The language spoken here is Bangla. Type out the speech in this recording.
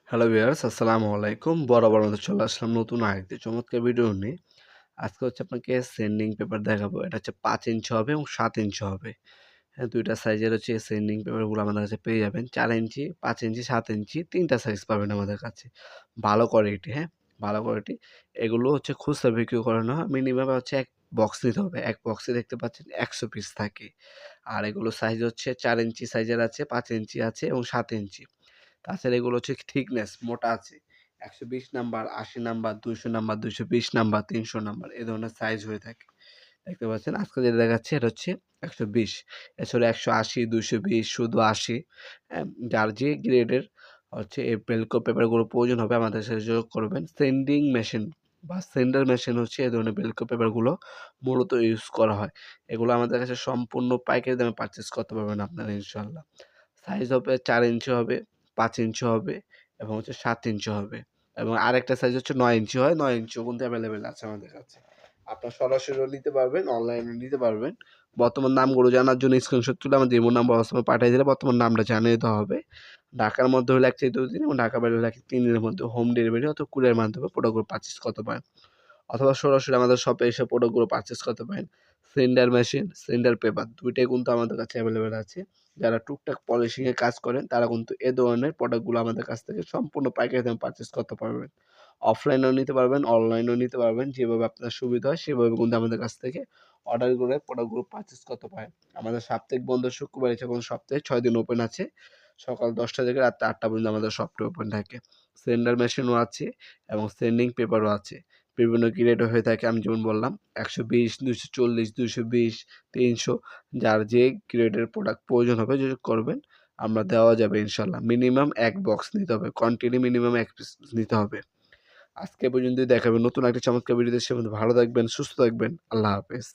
হ্যালো ভিউয়ার্স, আসসালামু আলাইকুম। বরাবর মতো চলে আসলাম নতুন আরেকটি চমৎকার ভিডিও নিয়ে। আজকে হচ্ছে আপনাকে সেন্ডিং পেপার দেখাবো। এটা হচ্ছে ৫ ইঞ্চি হবে এবং ৭ ইঞ্চি হবে। হ্যাঁ, ২ টা সাইজের হচ্ছে এই সেন্ডিং পেপারগুলো আমাদের কাছে পেয়ে যাবেন। ৪ ইঞ্চি, ৫ ইঞ্চি, ৭ ইঞ্চি ৩ টা সাইজ পাবেন আমাদের কাছে। ভালো কোয়ালিটি, হ্যাঁ? ভালো কোয়ালিটি। এগুলো হচ্ছে খুচরা বিক্রি করানো হয়। মিনিমাম হচ্ছে ১ বক্স নিতে হবে। ১ বক্সে দেখতে পাচ্ছেন ১০০ পিস থাকে। আর এগুলো সাইজ হচ্ছে ৪ ইঞ্চি সাইজের আছে, ৫ ইঞ্চি আছে এবং ৭ ইঞ্চি। তাছাড়া এগুলো হচ্ছে থিকনেস মোটা আছে। ১২০ number, ৮০ number, ২০০ number, ২২০ number, ৩০০ number A ধরনের সাইজ হয়ে থাকে। দেখতে পাচ্ছেন আজকে যেটা দেখাচ্ছি এটা হচ্ছে ১২০। এছাড়া ১৮০, ২২০ শুধু ৮০। যার যে গ্রেডের হচ্ছে এই বেলকো পেপারগুলো প্রয়োজন হবে আমাদের সাথে যোগাযোগ করবেন। সেন্ডিং মেশিন বা সেন্ডার মেশিন হচ্ছে এই ধরনের বেলকো পেপারগুলো মূলত ইউজ করা হয়। এগুলো আমাদের কাছে সম্পূর্ণ পাইকারি দামে পারচেজ করতে পারবেন আপনারা ইনশাআল্লাহ। সাইজ হবে ৪ ইঞ্চি হবে, ৫ ইঞ্চি হবে এবং হচ্ছে ৭ ইঞ্চি হবে এবং আরেকটা সাইজ হচ্ছে ৯ ইঞ্চি হয়। ৯ ইঞ্চিও কিন্তু এভেইলেবল আছে আমাদের কাছে। আপনার সরাসরিও নিতে পারবেন, অনলাইনেও নিতে পারবেন। বর্তমান নামগুলো জানার জন্য স্ক্রিনশট তুলে আমাদের ইমো নাম্বার হোয়াটসঅ্যাপে পাঠিয়ে দিলে বর্তমান নামটা জানিয়ে দিতে হবে। ঢাকার মধ্যে হলে ১ থেকে ২ দিন এবং ঢাকার বাইরে হলে ১ থেকে ৩ দিনের মধ্যে হোম ডেলিভারি অথবা কুরিয়ার মাধ্যমে প্রোডাক্টগুলো পারচেজ করতে পারেন। অথবা সরাসরি আমাদের শপে এসে প্রোডাক্টগুলো পারচেজ করতে পারেন। সেন্ডার মেশিন, সেন্ডার পেপার ২ টাই কিন্তু আমাদের কাছে এভেইলেবল আছে। যারা টুকটাক পলিশিং এর কাজ করেন তারা কিন্তু এ ধরনের প্রোডাক্টগুলো আমাদের কাছ থেকে সম্পূর্ণ পাইকারি দামে পারচেজ করতে পারবেন। অফলাইনেও নিতে পারবেন, অনলাইনেও নিতে পারবেন। যেভাবে আপনার সুবিধা হয় সেভাবে কিন্তু আমাদের কাছ থেকে অর্ডার করে প্রোডাক্টগুলো পারচেজ করতে পারেন। আমাদের সাপ্তাহিক বন্ধ শুক্রবার এছাড়া কোনো সপ্তাহে ৬ দিন ওপেন আছে। সকাল ১০টা থেকে রাত ৮টা পর্যন্ত আমাদের শপটি ওপেন থাকে। সেন্ডার মেশিনও আছে এবং সেন্ডিং পেপারও আছে। বিভিন্ন গ্রেড হয়ে থাকে আমি যেমন বললাম ১২০, ২৪০, ২২০, ৩০০ যার যে গ্রেডের প্রোডাক্ট প্রয়োজন হবে যোগাযোগ করবেন। আমরা দেওয়া যাবে ইনশাআল্লাহ। মিনিমাম ১ বক্স নিতে হবে। কোয়ান্টিটি মিনিমাম ১ পিস নিতে হবে। আজকে পর্যন্তই দেখা হবে নতুন একটা চমৎকার ভিডিওতে সে পর্যন্ত ভালো থাকবেন, সুস্থ থাকবেন। আল্লাহ হাফেজ।